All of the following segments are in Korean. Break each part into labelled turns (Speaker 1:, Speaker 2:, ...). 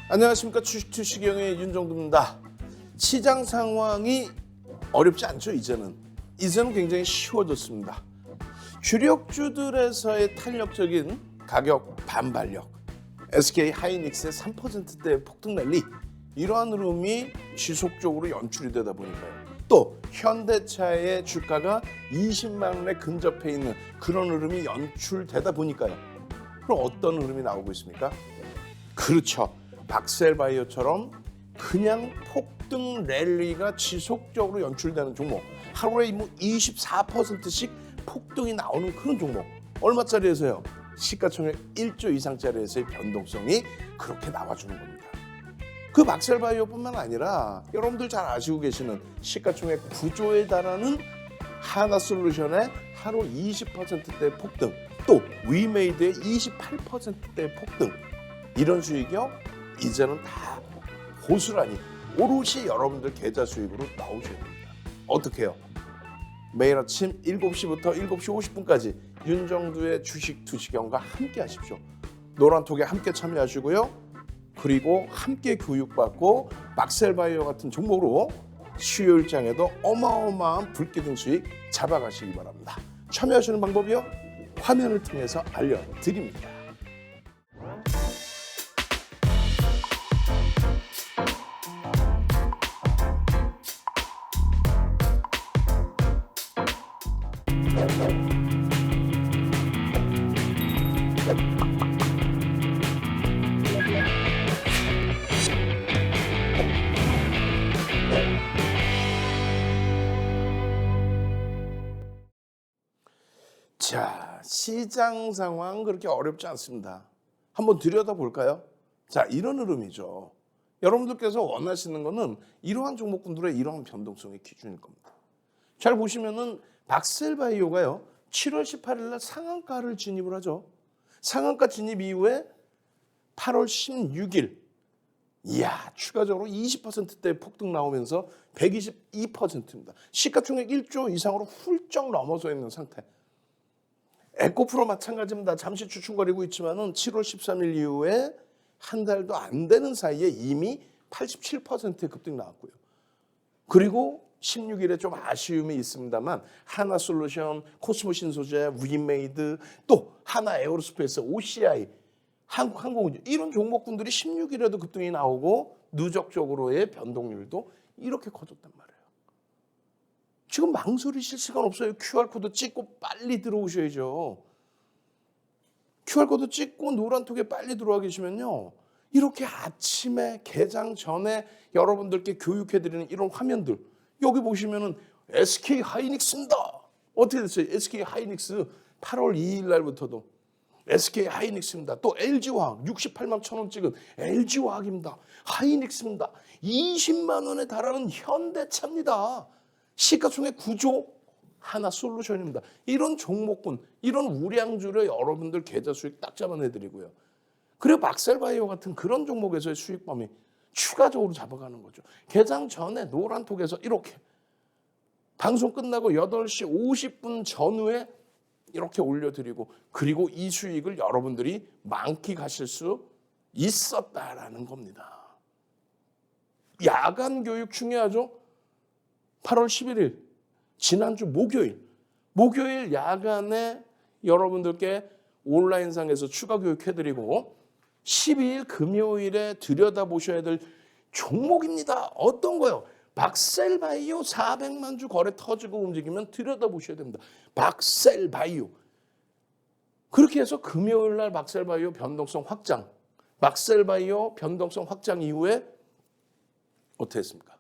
Speaker 1: 안녕하십니까. 주식투시경의 윤정두입니다. 시장 상황이 어렵지 않죠. 이제는 굉장히 쉬워졌습니다. 주력주들에서의 탄력적인 가격 반발력, SK 하이닉스의 3%대 폭등 랠리, 이러한 흐름이 지속적으로 연출이 되다 보니까요. 또 현대차의 주가가 20만 원에 근접해 있는 그런 흐름이 연출되다 보니까요. 그럼 어떤 흐름이 나오고 있습니까? 그렇죠. 박셀바이오처럼 그냥 폭등 랠리가 지속적으로 연출되는 종목, 하루에 24%씩 폭등이 나오는 그런 종목. 얼마짜리에서요? 시가총액 1조 이상짜리에서의 변동성이 그렇게 나와주는 겁니다. 그 박셀바이오뿐만 아니라 여러분들 잘 아시고 계시는 시가총액 9조에 달하는 하나솔루션의 하루 20%대 폭등, 또 위메이드의 28%대 폭등, 이런 수익이요 이제는 다 고스란히 오롯이 여러분들 계좌 수익으로 나오셔야 됩니다. 어떻게 해요? 매일 아침 7시부터 7시 50분까지 윤정두의 주식 투시경과 함께 하십시오. 노란톡에 함께 참여하시고요. 그리고 함께 교육받고 박셀바이오 같은 종목으로 수요일장에도 어마어마한 불기둥 수익 잡아가시기 바랍니다. 참여하시는 방법이요? 화면을 통해서 알려드립니다. 자, 시장 상황 그렇게 어렵지 않습니다. 한번 들여다볼까요? 자, 이런 흐름이죠. 여러분들께서 원하시는 거는 이러한 종목군들의 이러한 변동성의 기준일 겁니다. 잘 보시면은 박셀바이오가요 7월 18일 날 상한가를 진입을 하죠. 상한가 진입 이후에 8월 16일 이야, 추가적으로 20%대 폭등 나오면서 122%입니다. 시가총액 1조 이상으로 훌쩍 넘어서 있는 상태. 에코프로 마찬가지입니다. 잠시 주춤거리고 있지만은 7월 13일 이후에 한 달도 안 되는 사이에 이미 87%의 급등 나왔고요. 그리고 16일에 좀 아쉬움이 있습니다만 하나솔루션, 코스모신소재, 위메이드, 또 하나에어로스페이스, OCI, 한국항공운輸이런 종목군들이 16일에도 급등이 나오고 누적적으로의 변동률도 이렇게 커졌단 말이에요. 지금 망설이실 시간 없어요. QR코드 찍고 빨리 들어오셔야죠. QR코드 찍고 노란톡에 빨리 들어와 계시면요. 이렇게 아침에 개장 전에 여러분들께 교육해드리는 이런 화면들. 여기 보시면은 SK 하이닉스입니다. 어떻게 됐어요? SK 하이닉스 8월 2일 날부터도 SK 하이닉스입니다. 또 LG화학 68만 1,000원 찍은 LG화학입니다. 하이닉스입니다. 20만 원에 달하는 현대차입니다. 시가총액 9조 하나솔루션입니다. 이런 종목군, 이런 우량주를 여러분들 계좌 수익 딱 잡아내드리고요. 그리고 박셀바이오 같은 그런 종목에서의 수익 범위 추가적으로 잡아가는 거죠. 개장 전에 노란톡에서 이렇게 방송 끝나고 8시 50분 전후에 이렇게 올려드리고 그리고 이 수익을 여러분들이 만끽하실 수 있었다라는 겁니다. 야간 교육 중요하죠. 8월 11일 지난주 목요일 야간에 여러분들께 온라인상에서 추가 교육해드리고 12일 금요일에 들여다보셔야 될 종목입니다. 어떤 거요? 박셀바이오 400만 주 거래 터지고 움직이면 들여다보셔야 됩니다. 박셀바이오. 그렇게 해서 금요일 날 박셀바이오 변동성 확장, 박셀바이오 변동성 확장 이후에 어떻게 했습니까?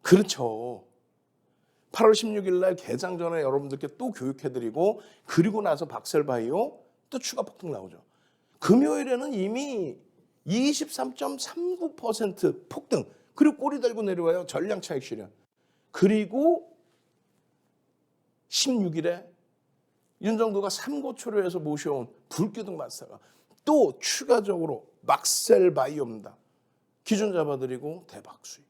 Speaker 1: 그렇죠. 8월 16일 날 개장 전에 여러분들께 또 교육해드리고 그리고 나서 박셀바이오 또 추가 폭등 나오죠. 금요일에는 이미 23.39% 폭등, 그리고 꼬리 달고 내려와요. 전량 차익 실현. 그리고 16일에 윤정두가 삼고초려에서 모셔온 불기둥 마스터가 또 추가적으로 박셀바이오입니다. 기준 잡아드리고 대박 수익.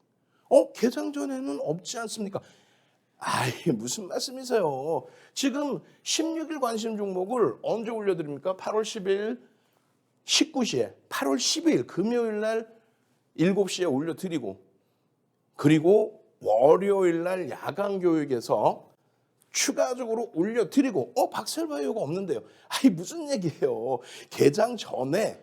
Speaker 1: 개장 전에는 없지 않습니까? 아이, 무슨 말씀이세요? 지금 16일 관심 종목을 언제 올려드립니까? 8월 10일 19시에 8월 12일 금요일 날 7시에 올려드리고, 그리고 월요일 날 야간 교육에서 추가적으로 올려드리고, 박셀바이오가 없는데요. 아니 무슨 얘기예요. 개장 전에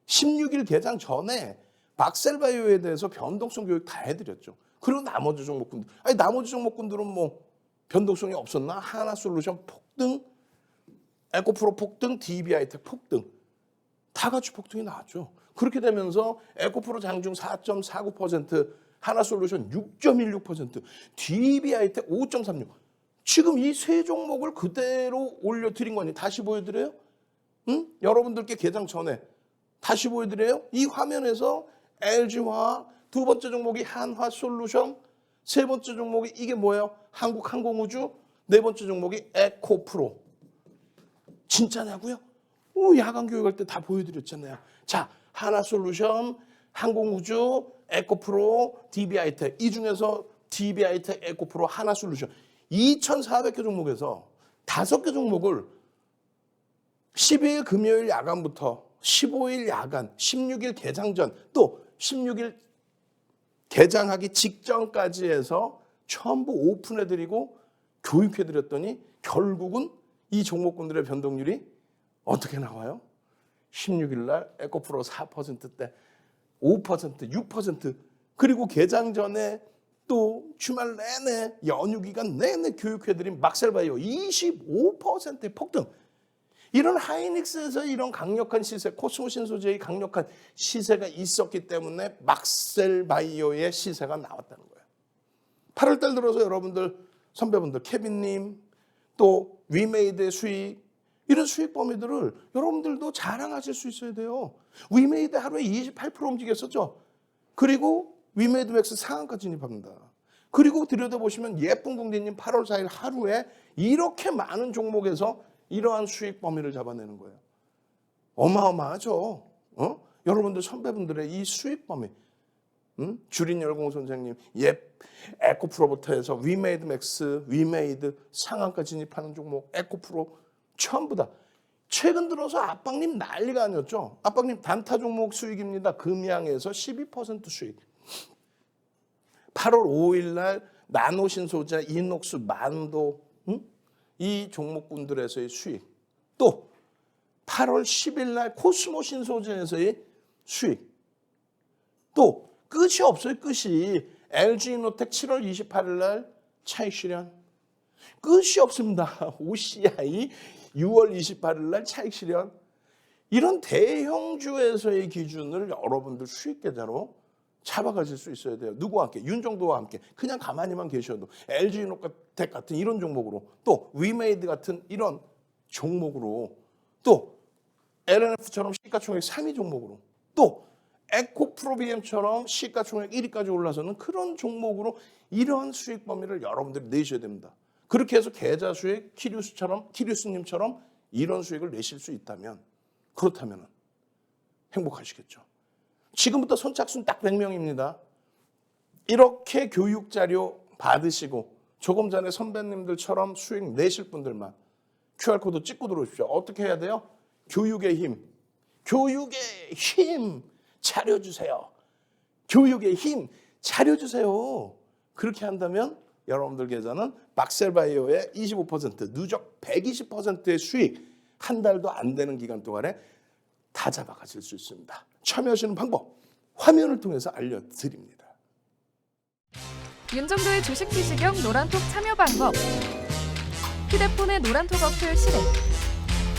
Speaker 1: 16일 개장 전에 박셀바이오에 대해서 변동성 교육 다 해드렸죠. 그리고 나머지 종목군들, 아니 나머지 종목군들은 뭐 변동성이 없었나? 하나솔루션 폭등, 에코프로 폭등, DB하이텍 폭등, 다 같이 폭등이 나왔죠. 그렇게 되면서 에코프로 장중 4.49%, 하나솔루션 6.16%, DB하이텍 5.36%. 지금 이 세 종목을 그대로 올려드린 거니 다시 보여드려요? 응? 여러분들께 개장 전에 다시 보여드려요? 이 화면에서 LG화학, 두 번째 종목이 한화솔루션, 세 번째 종목이 이게 뭐예요? 한국항공우주, 네 번째 종목이 에코프로. 진짜냐고요? 야간 교육할 때 다 보여드렸잖아요. 자, 하나솔루션, 항공우주, 에코프로, DB하이텍. 이 중에서 DB하이텍, 에코프로, 하나솔루션. 2,400개 종목에서 5개 종목을 12일 금요일 야간부터 15일 야간, 16일 개장 전, 또 16일 개장하기 직전까지 해서 전부 오픈해드리고 교육해드렸더니 결국은 이 종목군들의 변동률이 어떻게 나와요? 16일 날 에코프로 4%대, 5%, 6%, 그리고 개장 전에 또 주말 내내 연휴 기간 내내 교육해드린 막셀바이오 25%의 폭등. 이런 하이닉스에서 이런 강력한 시세, 코스모 신소재의 강력한 시세가 있었기 때문에 막셀바이오의 시세가 나왔다는 거예요. 8월 달 들어서 여러분들 선배분들 케빈님, 또 위메이드의 수익, 이런 수익 범위들을 여러분들도 자랑하실 수 있어야 돼요. 위메이드 하루에 28% 움직였었죠. 그리고 위메이드 맥스 상한가 진입합니다. 그리고 들여다보시면 예쁜 궁디님 8월 4일 하루에 이렇게 많은 종목에서 이러한 수익 범위를 잡아내는 거예요. 어마어마하죠. 여러분들 선배분들의 이 수익 범위. 주린열공 선생님, 에코프로부터 해서 위메이드 맥스, 위메이드 상한가 진입하는 종목, 에코프로 전부 다. 최근 들어서 압박님 난리가 아니었죠. 압박님 단타 종목 수익입니다. 금양에서 12% 수익. 8월 5일 날 나노신소재, 이녹스, 만도, 이 종목군들에서의 수익. 또 8월 10일 날 코스모 신소재에서의 수익. 또 끝이 없어요. 끝이. LG이노텍 7월 28일 날 차익 실현. 끝이 없습니다. OCI 6월 28일 날 차익 실현. 이런 대형주에서의 기준을 여러분들 수익 계좌로 잡아가실 수 있어야 돼요. 누구와 함께? 윤정도와 함께. 그냥 가만히만 계셔도 LG이노텍 같은 이런 종목으로, 또 위메이드 같은 이런 종목으로, 또 LNF처럼 시가총액 3위 종목으로, 또 에코프로비엠처럼 시가총액 1위까지 올라서는 그런 종목으로 이러한 수익 범위를 여러분들이 내셔야 됩니다. 그렇게 해서 계좌 수익, 키류스님처럼 이런 수익을 내실 수 있다면, 그렇다면 행복하시겠죠. 지금부터 선착순 딱 100명입니다. 이렇게 교육자료 받으시고 조금 전에 선배님들처럼 수익 내실 분들만 QR코드 찍고 들어오십시오. 어떻게 해야 돼요? 교육의 힘. 교육의 힘 차려주세요. 교육의 힘 차려주세요. 그렇게 한다면 여러분들 계좌는 박셀바이오의 25%, 누적 120%의 수익 한 달도 안 되는 기간 동안에 다 잡아가실 수 있습니다. 참여하시는 방법 화면을 통해서 알려드립니다.
Speaker 2: 윤정도의 주식 지식형 노란톡 참여 방법. 휴대폰의 노란톡 어플 실행.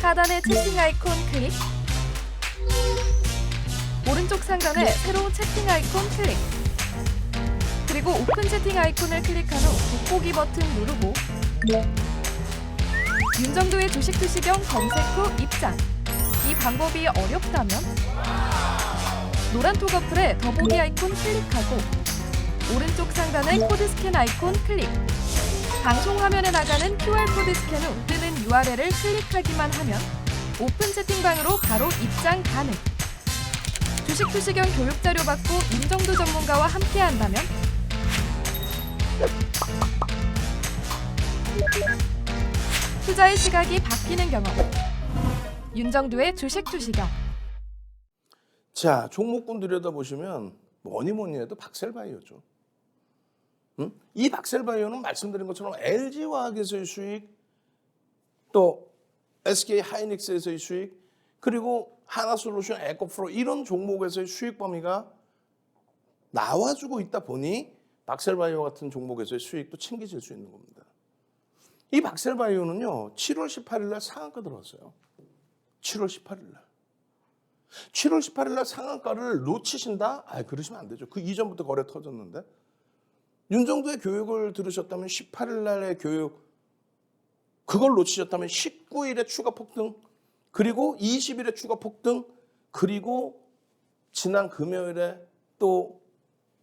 Speaker 2: 하단의 채팅 아이콘 클릭. 오른쪽 상단에 새로운 채팅 아이콘 클릭. 그리고 오픈 채팅 아이콘을 클릭한 후 돋보기 버튼 누르고 윤정도의 주식 지식형 검색 후 입장. 이 방법이 어렵다면 노란톡 어플에 더보기 아이콘 클릭하고 오른쪽 상단의 코드 스캔 아이콘 클릭. 방송 화면에 나가는 QR코드 스캔 후 뜨는 URL을 클릭하기만 하면 오픈 채팅방으로 바로 입장 가능. 주식 투시경 교육 자료 받고 윤정도 전문가와 함께 한다면 투자의 시각이 바뀌는 경험. 윤정도의 주식 투시경.
Speaker 1: 자, 종목군 들여다보시면 뭐니 해도 박셀바이오죠. 이 박셀바이오는 말씀드린 것처럼 LG화학에서의 수익, 또 SK하이닉스에서의 수익, 그리고 하나솔루션, 에코프로 이런 종목에서의 수익 범위가 나와주고 있다 보니 박셀바이오 같은 종목에서의 수익도 챙기실 수 있는 겁니다. 이 박셀바이오는요, 7월 18일 날 상한가 들어왔어요. 7월 18일 날. 7월 18일 날 상한가를 놓치신다? 그러시면 안 되죠. 그 이전부터 거래 터졌는데. 윤 정도의 교육을 들으셨다면 18일 날의 교육, 그걸 놓치셨다면 19일에 추가 폭등, 그리고 20일에 추가 폭등, 그리고 지난 금요일에 또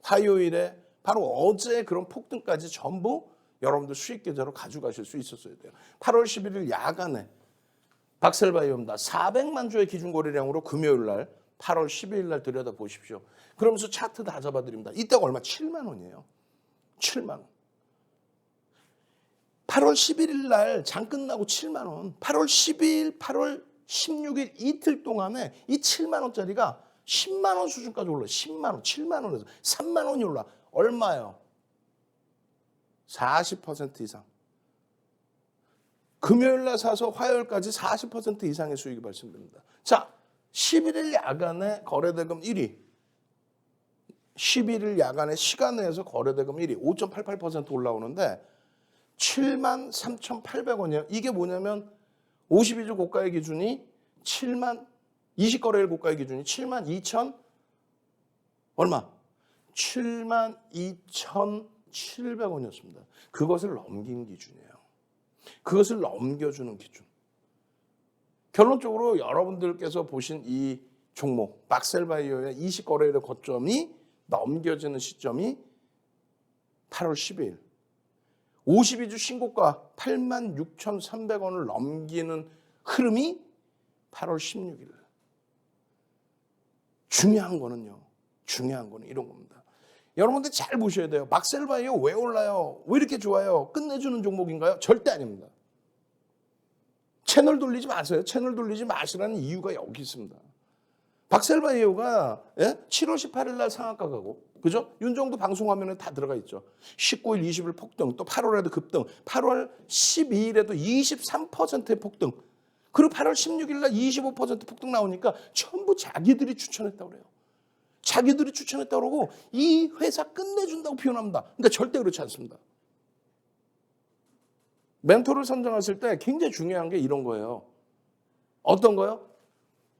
Speaker 1: 화요일에 바로 어제 그런 폭등까지 전부 여러분들 수익 계좌로 가져가실 수 있었어야 돼요. 8월 11일 야간에 박셀바이오입니다. 400만 주의 기준 거래량으로 금요일 날 8월 12일 날 들여다 보십시오. 그러면서 차트 다 잡아드립니다. 이때가 얼마? 7만 원이에요. 7만 원. 8월 11일 날 장 끝나고 7만 원. 8월 12일, 8월 16일 이틀 동안에 이 7만 원짜리가 10만 원 수준까지 올라요. 10만 원, 7만 원에서 3만 원이 올라. 얼마요? 40% 이상. 금요일 날 사서 화요일까지 40% 이상의 수익이 발생됩니다. 자, 11일 야간에 거래대금 1위. 11일 야간에 시간 내에서 거래대금 1위. 5.88% 올라오는데 73,800원이에요. 이게 뭐냐면 52주 고가의 기준이 20거래일 고가의 기준이 72,000 얼마? 72,700원이었습니다. 그것을 넘긴 기준이에요. 그것을 넘겨주는 기준. 결론적으로 여러분들께서 보신 이 종목 박셀바이오의 20거래일의 고점이 넘겨지는 시점이 8월 12일. 52주 신고가 86,300원을 넘기는 흐름이 8월 16일. 중요한 거는 이런 겁니다. 여러분들 잘 보셔야 돼요. 박셀바이오 왜 올라요? 왜 이렇게 좋아요? 끝내주는 종목인가요? 절대 아닙니다. 채널 돌리지 마세요. 채널 돌리지 마시라는 이유가 여기 있습니다. 박셀바이오가 7월 18일 날 상한가 가고, 그죠? 윤정도 방송 화면에 다 들어가 있죠. 19일, 20일 폭등, 또 8월에도 급등, 8월 12일에도 23%의 폭등, 그리고 8월 16일 날 25% 폭등 나오니까 전부 자기들이 추천했다고 그래요. 자기들이 추천했다고 그러고 이 회사 끝내준다고 표현합니다. 그러니까 절대 그렇지 않습니다. 멘토를 선정하실 때 굉장히 중요한 게 이런 거예요. 어떤 거요?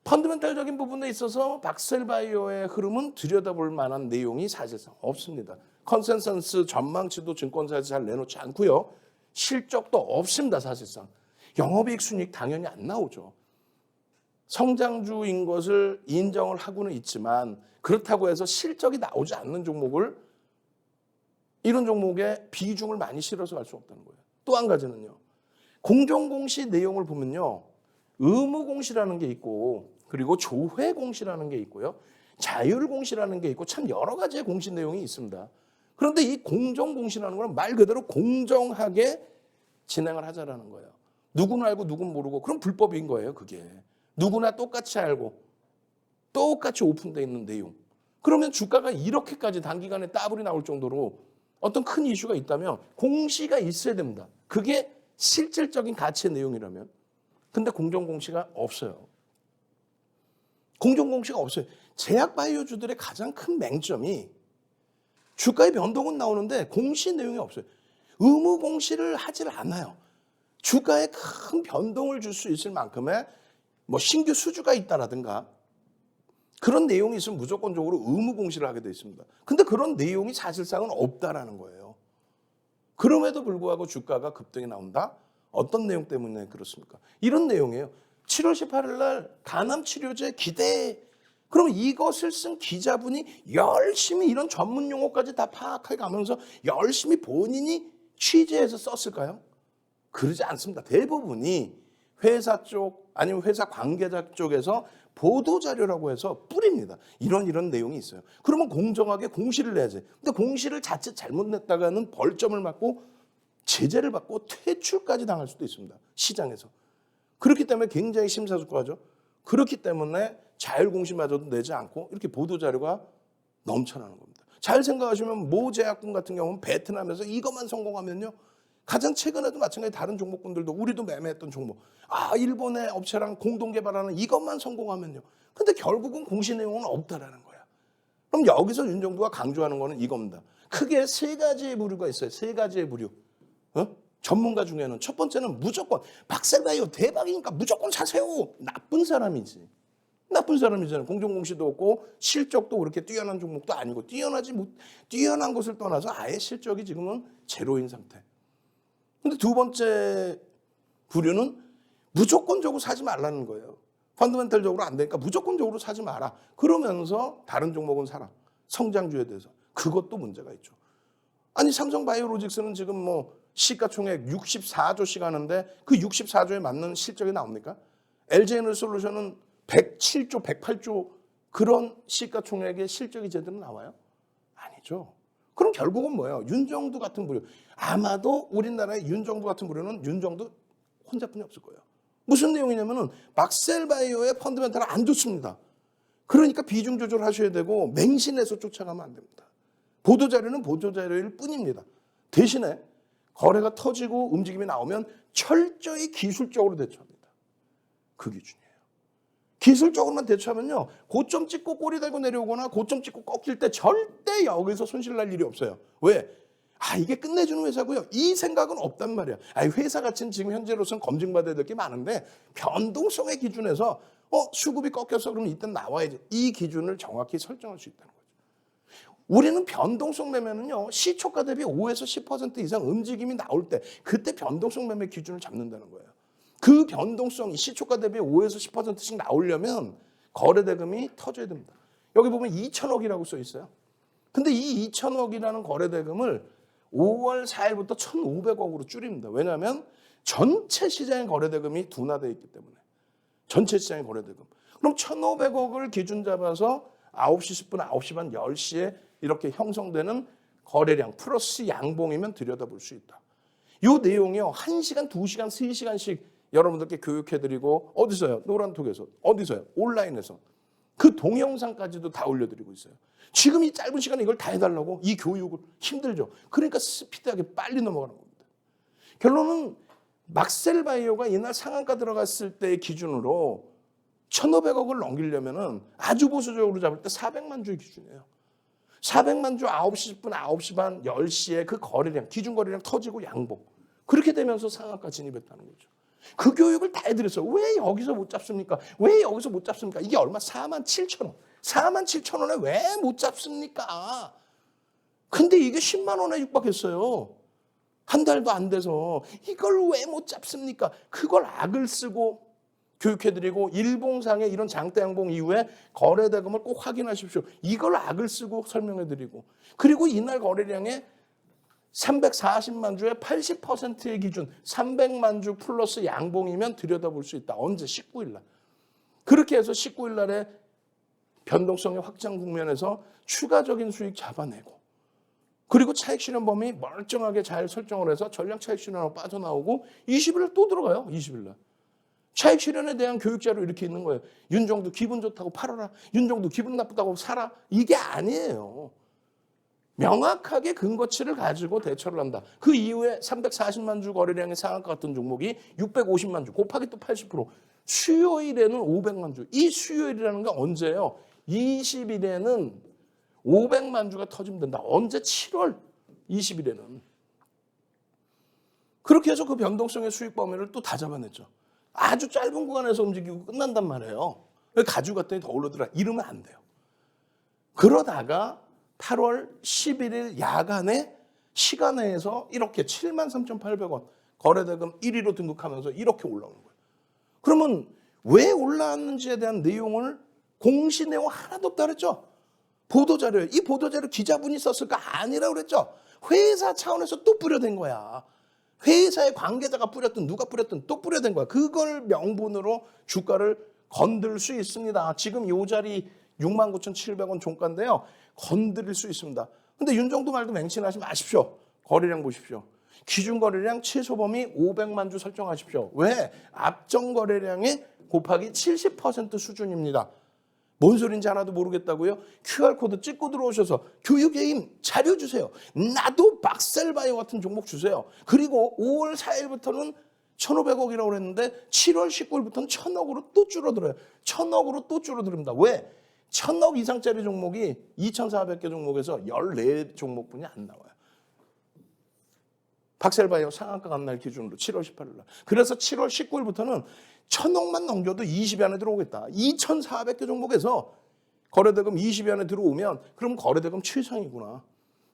Speaker 1: 펀더멘탈적인 부분에 있어서 박셀바이오의 흐름은 들여다볼 만한 내용이 사실상 없습니다. 컨센서스 전망치도 증권사에서 잘 내놓지 않고요. 실적도 없습니다. 사실상. 영업이익 순이익 당연히 안 나오죠. 성장주인 것을 인정을 하고는 있지만 그렇다고 해서 실적이 나오지 않는 종목을, 이런 종목에 비중을 많이 실어서 갈 수 없다는 거예요. 또 한 가지는요. 공정공시 내용을 보면요. 의무공시라는 게 있고, 그리고 조회공시라는 게 있고요. 자율공시라는 게 있고, 참 여러 가지의 공시 내용이 있습니다. 그런데 이 공정공시라는 건 말 그대로 공정하게 진행을 하자라는 거예요. 누구는 알고 누구는 모르고, 그럼 불법인 거예요, 그게. 누구나 똑같이 알고 똑같이 오픈되어 있는 내용. 그러면 주가가 이렇게까지 단기간에 따블이 나올 정도로 어떤 큰 이슈가 있다면 공시가 있어야 됩니다. 그게 실질적인 가치의 내용이라면. 근데 공정공시가 없어요. 공정공시가 없어요. 제약바이오주들의 가장 큰 맹점이 주가의 변동은 나오는데 공시 내용이 없어요. 의무공시를 하질 않아요. 주가에 큰 변동을 줄 수 있을 만큼의 신규 수주가 있다라든가 그런 내용이 있으면 무조건적으로 의무공시를 하게 돼 있습니다. 근데 그런 내용이 사실상은 없다라는 거예요. 그럼에도 불구하고 주가가 급등이 나온다? 어떤 내용 때문에 그렇습니까? 이런 내용이에요. 7월 18일 날 간암치료제 기대. 그러면 이것을 쓴 기자분이 열심히 이런 전문 용어까지 다 파악해 가면서 열심히 본인이 취재해서 썼을까요? 그러지 않습니다. 대부분이 회사 쪽 아니면 회사 관계자 쪽에서 보도자료라고 해서 뿌립니다. 이런 내용이 있어요. 그러면 공정하게 공시를 내야지. 근데 공시를 자칫 잘못 냈다가는 벌점을 맞고 제재를 받고 퇴출까지 당할 수도 있습니다. 시장에서. 그렇기 때문에 굉장히 심사숙고하죠. 그렇기 때문에 자율공시마저도 내지 않고 이렇게 보도자료가 넘쳐나는 겁니다. 잘 생각하시면 모 제약군 같은 경우는 베트남에서 이것만 성공하면요. 가장 최근에도 마찬가지 다른 종목군들도 우리도 매매했던 종목. 일본의 업체랑 공동 개발하는 이것만 성공하면요. 근데 결국은 공시 내용은 없다라는 거야. 그럼 여기서 윤정부가 강조하는 거는 이겁니다. 크게 세 가지의 부류가 있어요. 세 가지의 부류. 전문가 중에는 첫 번째는 무조건 박살나요. 대박이니까 무조건 사세요. 나쁜 사람이지. 나쁜 사람이잖아요. 공정공시도 없고 실적도 그렇게 뛰어난 종목도 아니고 뛰어난 것을 떠나서 아예 실적이 지금은 제로인 상태. 근데 두 번째 부류는 무조건적으로 사지 말라는 거예요. 펀더멘털적으로 안 되니까 무조건적으로 사지 마라. 그러면서 다른 종목은 사라. 성장주에 대해서. 그것도 문제가 있죠. 아니 삼성바이오로직스는 지금 뭐 시가총액 64조씩 하는데 그 64조에 맞는 실적이 나옵니까? LG에너지솔루션은 107조, 108조 그런 시가총액의 실적이 제대로 나와요? 아니죠. 그럼 결국은 뭐예요? 윤정두 같은 부류. 아마도 우리나라의 윤정두 같은 부류는 윤정두 혼자뿐이 없을 거예요. 무슨 내용이냐면은 막셀바이오의 펀더멘털은 안 좋습니다. 그러니까 비중 조절하셔야 되고 맹신해서 쫓아가면 안 됩니다. 보도자료는 보도자료일 뿐입니다. 대신에 거래가 터지고 움직임이 나오면 철저히 기술적으로 대처합니다. 그 기준이에요. 기술적으로만 대처하면요. 고점 찍고 꼬리 달고 내려오거나 고점 찍고 꺾일 때 절대 여기서 손실 날 일이 없어요. 왜? 이게 끝내주는 회사고요. 이 생각은 없단 말이야. 회사 가치는 지금 현재로서는 검증받아야 될 게 많은데 변동성의 기준에서 수급이 꺾였어 그러면 이때 나와야지. 이 기준을 정확히 설정할 수 있다는 거죠. 우리는 변동성 매매는요. 시초가 대비 5에서 10% 이상 움직임이 나올 때 그때 변동성 매매 기준을 잡는다는 거예요. 그 변동성이 시초가 대비 5에서 10%씩 나오려면 거래대금이 터져야 됩니다. 여기 보면 2천억이라고 써 있어요. 근데 이 2천억이라는 거래대금을 5월 4일부터 1,500억으로 줄입니다. 왜냐하면 전체 시장의 거래대금이 둔화되어 있기 때문에. 전체 시장의 거래대금. 그럼 1,500억을 기준 잡아서 9시 10분, 9시 반, 10시에 이렇게 형성되는 거래량 플러스 양봉이면 들여다볼 수 있다. 이 내용이요. 1시간, 2시간, 3시간씩 여러분들께 교육해드리고 어디서요? 노란톡에서. 어디서요? 온라인에서. 그 동영상까지도 다 올려드리고 있어요. 지금 이 짧은 시간에 이걸 다 해달라고? 이 교육을 힘들죠. 그러니까 스피드하게 빨리 넘어가는 겁니다. 결론은 막셀바이오가 이날 상한가 들어갔을 때의 기준으로 1,500억을 넘기려면 아주 보수적으로 잡을 때 400만 주의 기준이에요. 400만 주 9시 10분, 9시 반, 10시에 그 거래량, 기준 거래량 터지고 양봉. 그렇게 되면서 상한가 진입했다는 거죠. 그 교육을 다 해드렸어요. 왜 여기서 못 잡습니까? 왜 여기서 못 잡습니까? 이게 얼마? 47,000원. 47,000원에 왜 못 잡습니까? 근데 이게 10만 원에 육박했어요. 한 달도 안 돼서. 이걸 왜 못 잡습니까? 그걸 악을 쓰고 교육해드리고 일봉상의 이런 장대 양봉 이후에 거래대금을 꼭 확인하십시오. 이걸 악을 쓰고 설명해드리고 그리고 이날 거래량의 340만 주의 80%의 기준 300만 주 플러스 양봉이면 들여다볼 수 있다. 언제? 19일 날. 그렇게 해서 19일 날에 변동성의 확장 국면에서 추가적인 수익 잡아내고 그리고 차익 실현 범위 멀쩡하게 잘 설정을 해서 전량 차익 실현하고 빠져나오고 20일 날 또 들어가요. 20일 날. 차익 실현에 대한 교육자료 이렇게 있는 거예요. 윤정도 기분 좋다고 팔아라. 윤정도 기분 나쁘다고 사라. 이게 아니에요. 명확하게 근거치를 가지고 대처를 한다. 그 이후에 340만 주 거래량의 상한가 같은 종목이 650만 주 곱하기 또 80%. 수요일에는 500만 주. 이 수요일이라는 게 언제예요? 20일에는 500만 주가 터지면 된다. 언제? 7월 20일에는. 그렇게 해서 그 변동성의 수익 범위를 또 다 잡아냈죠. 아주 짧은 구간에서 움직이고 끝난단 말이에요. 가지고 갔더니 더 올라들어. 이러면 안 돼요. 그러다가 8월 11일 야간에 시간에서 이렇게 73,800원 거래대금 1위로 등극하면서 이렇게 올라오는 거예요. 그러면 왜 올라왔는지에 대한 내용을 공시 내용 하나도 없다 그랬죠. 보도자료에. 이 보도자료 기자분이 썼을까? 아니라고 그랬죠. 회사 차원에서 또 뿌려댄 거야. 회사의 관계자가 뿌렸든 누가 뿌렸든 또 뿌려댄 거야. 그걸 명분으로 주가를 건들 수 있습니다. 지금 이 자리 69,700원 종가인데요. 건드릴 수 있습니다. 근데 윤정도 말도 맹신하지 마십시오. 거래량 보십시오. 기준 거래량 최소 범위 500만 주 설정하십시오. 왜? 앞전 거래량의 곱하기 70% 수준입니다. 뭔 소린지 하나도 모르겠다고요? QR코드 찍고 들어오셔서 교육의 힘 자료 주세요. 나도 박셀바이오 같은 종목 주세요. 그리고 5월 4일부터는 1,500억이라고 그랬는데 7월 19일부터는 1,000억으로 또 줄어들어요. 1,000억으로 또 줄어듭니다. 왜? 1,000억 이상짜리 종목이 2,400개 종목에서 14 종목뿐이 안 나와요. 박셀바이오 상한가 간 날 기준으로 7월 18일 날. 그래서 7월 19일부터는 1,000억만 넘겨도 20위 안에 들어오겠다. 2,400개 종목에서 거래대금 20위 안에 들어오면 그럼 거래대금 최상이구나.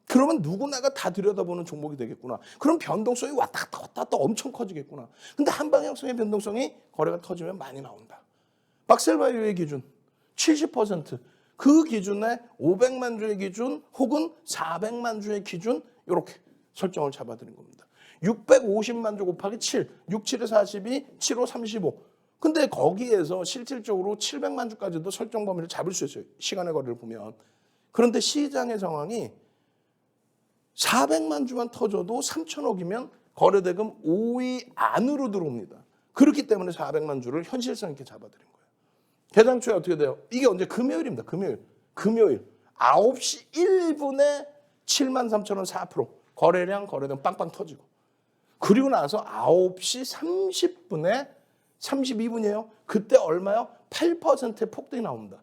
Speaker 1: 그러면 누구나가 다 들여다보는 종목이 되겠구나. 그럼 변동성이 왔다 갔다 엄청 커지겠구나. 근데 한방향성의 변동성이 거래가 터지면 많이 나온다. 박셀바이오의 기준 70%. 그 기준에 500만 주의 기준 혹은 400만 주의 기준 이렇게 설정을 잡아드린 겁니다. 650만 주 곱하기 7, 6, 7에 42, 7, 5, 35. 근데 거기에서 실질적으로 700만 주까지도 설정 범위를 잡을 수 있어요. 시간의 거리를 보면. 그런데 시장의 상황이 400만 주만 터져도 3천억이면 거래대금 5위 안으로 들어옵니다. 그렇기 때문에 400만 주를 현실성 있게 잡아드린 거예요. 개장초에 어떻게 돼요? 이게 언제? 금요일입니다. 금요일 9시 1분에 73,000원 4%. 거래량, 거래대금 빵빵 터지고. 그리고 나서 9시 30분에 32분이에요. 그때 얼마요? 8%의 폭등이 나옵니다.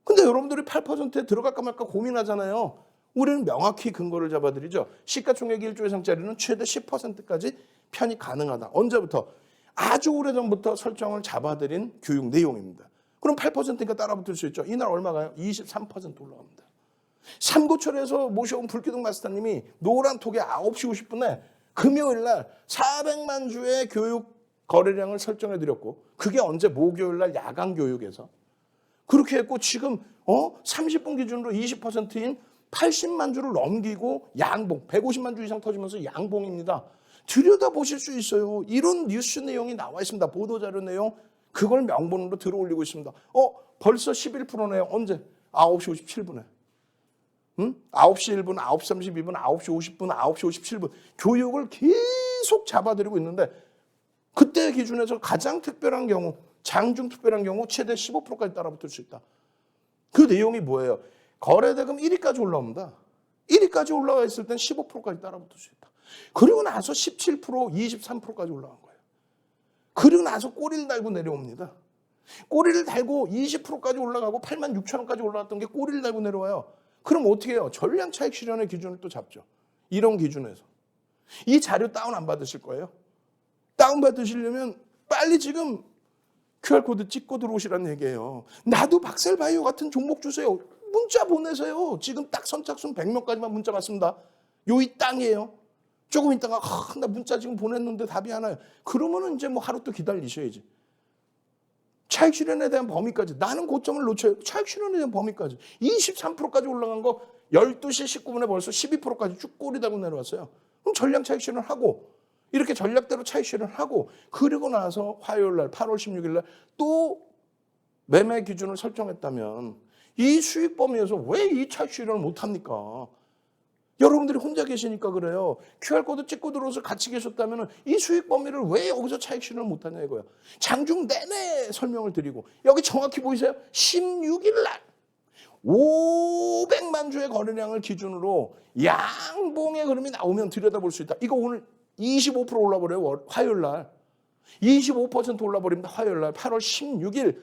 Speaker 1: 근데 여러분들이 8%에 들어갈까 말까 고민하잖아요. 우리는 명확히 근거를 잡아드리죠. 시가총액 1조 이상짜리는 최대 10%까지 편입 가능하다. 언제부터? 아주 오래전부터 설정을 잡아드린 교육 내용입니다. 그럼 8%니까 따라붙을 수 있죠. 이날 얼마가요? 23% 올라갑니다. 삼고철에서 모셔온 불기둥 마스터님이 노란톡에 9시 50분에 금요일날 400만 주의 교육 거래량을 설정해드렸고 그게 언제? 목요일날 야간 교육에서 그렇게 했고 지금 30분 기준으로 20%인 80만 주를 넘기고 양봉 150만 주 이상 터지면서 양봉입니다. 들여다보실 수 있어요. 이런 뉴스 내용이 나와 있습니다. 보도자료 내용 그걸 명분으로 들어올리고 있습니다. 벌써 11%네요. 언제? 9시 57분에. 9시 1분, 9시 32분, 9시 50분, 9시 57분 교육을 계속 잡아드리고 있는데 그때 기준에서 가장 특별한 경우, 장중 특별한 경우 최대 15%까지 따라붙을 수 있다. 그 내용이 뭐예요? 거래대금 1위까지 올라옵니다. 1위까지 올라가 있을 땐 15%까지 따라붙을 수 있다. 그리고 나서 17%, 23%까지 올라간 거예요. 그리고 나서 꼬리를 달고 내려옵니다. 꼬리를 달고 20%까지 올라가고 86,000원까지 올라갔던 게 꼬리를 달고 내려와요. 그럼 어떻게 해요? 전량 차익 실현의 기준을 또 잡죠. 이런 기준에서. 이 자료 다운 안 받으실 거예요? 다운 받으시려면 빨리 지금 QR코드 찍고 들어오시라는 얘기예요. 나도 박셀바이오 같은 종목 주세요. 문자 보내세요. 지금 딱 선착순 100명까지만 문자 받습니다. 이 땅이에요. 조금 있다가 나 문자 지금 보냈는데 답이 하나요. 그러면은 이제 뭐 하루 또 기다리셔야지. 차익 실현에 대한 범위까지. 나는 고점을 놓쳐요. 차익 실현에 대한 범위까지. 23%까지 올라간 거 12시 19분에 벌써 12%까지 쭉 꼬리 달고 내려왔어요. 그럼 전량 차익 실현을 하고 이렇게 전략대로 차익 실현을 하고 그리고 나서 화요일 날 8월 16일 날 또 매매 기준을 설정했다면 이 수익 범위에서 왜 이 차익 실현을 못합니까? 여러분들이 혼자 계시니까 그래요. QR코드 찍고 들어와서 같이 계셨다면 이 수익 범위를 왜 여기서 차익 실현을 못하냐 이거예요. 장중 내내 설명을 드리고 여기 정확히 보이세요? 16일 날 500만 주의 거래량을 기준으로 양봉의 흐름이 나오면 들여다볼 수 있다. 이거 오늘 25% 올라버려요. 화요일 날. 25% 올라버립니다. 화요일 날 8월 16일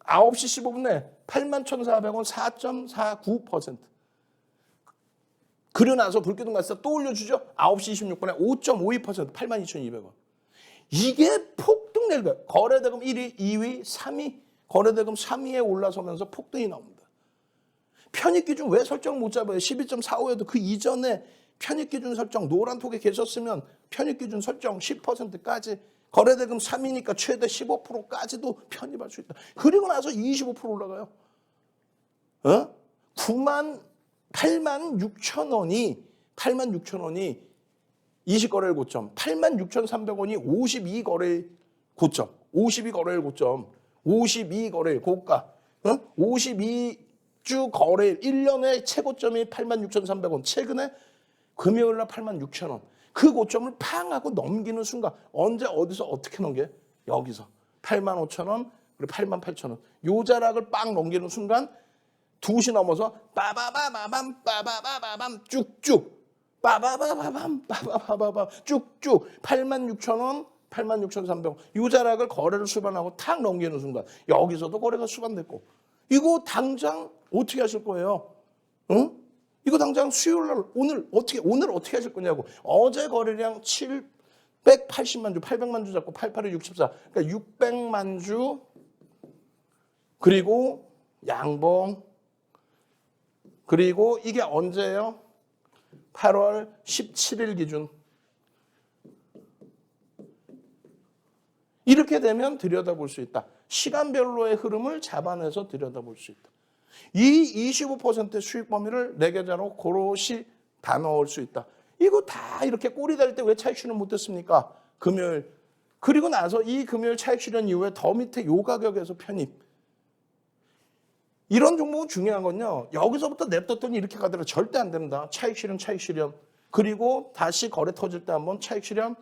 Speaker 1: 9시 15분에 81,400원 4.49%. 그리고 나서 불기둥 마스터 또 올려주죠. 9시 26분에 5.52% 82,200원. 이게 폭등 낼 거예요. 거래대금 1위, 2위, 3위. 거래대금 3위에 올라서면서 폭등이 나옵니다. 편입기준 왜 설정 못 잡아요? 12.45에도 그 이전에 편입기준 설정 노란톡에 계셨으면 편입기준 설정 10%까지 거래대금 3위니까 최대 15%까지도 편입할 수 있다. 그리고 나서 25% 올라가요. 86,000원이 20거래일 고점, 86,300원이 52거래일 고점, 52거래일 고점, 52거래일 고가, 52주 거래일 1년의 최고점이 86,300원, 최근에 금요일날 86,000원. 그 고점을 팡 하고 넘기는 순간 언제 어디서 어떻게 넘겨요? 여기서 85,000원, 그리고 88,000원. 요 자락을 빵 넘기는 순간 2시 넘어서 빠바바바밤 빠바바바밤 쭉쭉 빠바바바밤 빠바바바밤 쭉쭉 86,000원 86,300원. 요 자락을 거래를 수반하고 탁 넘기는 순간 여기서도 거래가 수반됐고 이거 당장 어떻게 하실 거예요? 응? 이거 당장 수요일 날 오늘 어떻게 하실 거냐고. 어제 거래량 780만 주, 800만 주 잡고 88에 64. 그러니까 600만 주 그리고 양봉 그리고 이게 언제예요? 8월 17일 기준. 이렇게 되면 들여다볼 수 있다. 시간별로의 흐름을 잡아내서 들여다볼 수 있다. 이 25%의 수익 범위를 내 계좌로 고로시 다 넣을 수 있다. 이거 다 이렇게 꼴이 될 때 왜 차익 실현 못했습니까? 금요일. 그리고 나서 이 금요일 차익 실현 이후에 더 밑에 요 가격에서 편입. 이런 종목은 중요한 건요. 여기서부터 냅뒀더니 이렇게 가더라도 절대 안 됩니다. 차익 실현, 차익 실현. 그리고 다시 거래 터질 때 한번 차익 실현.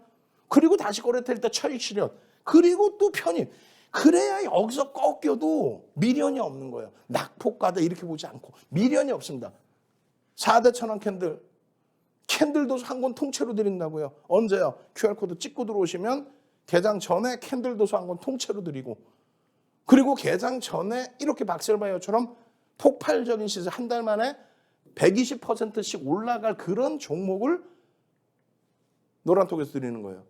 Speaker 1: 그리고 다시 거래 터질 때 차익 실현. 그리고 또 편입. 그래야 여기서 꺾여도 미련이 없는 거예요. 낙폭가다 이렇게 보지 않고 미련이 없습니다. 4대 천원 캔들도 한 권 통째로 드린다고요. 언제요? QR코드 찍고 들어오시면 개장 전에 캔들 도서 한 권 통째로 드리고 그리고 개장 전에 이렇게 박셀바이오처럼 폭발적인 시세 한 달 만에 120%씩 올라갈 그런 종목을 노란톡에서 드리는 거예요.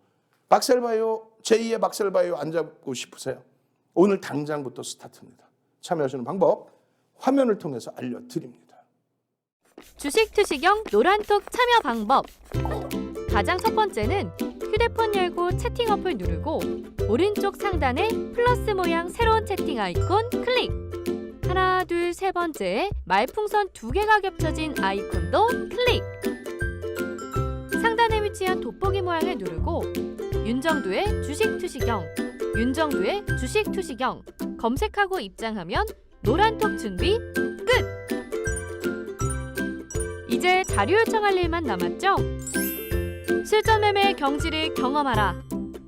Speaker 1: 박셀바이오 제2의 박셀바이오 안 잡고 싶으세요? 오늘 당장부터 스타트입니다. 참여하시는 방법 화면을 통해서 알려드립니다.
Speaker 2: 주식 투시경 노란톡 참여 방법. 가장 첫 번째는 휴대폰 열고 채팅 어플 누르고 오른쪽 상단에 플러스 모양 새로운 채팅 아이콘 클릭. 하나, 둘, 세 번째 말풍선 2개가 겹쳐진 아이콘도 클릭. 상단에 위치한 돋보기 모양을 누르고 윤정두의 주식 투시경, 윤정두의 주식 투시경 검색하고 입장하면 노란톡 준비 끝! 이제 자료 요청할 일만 남았죠? 실전 매매 경지를 경험하라.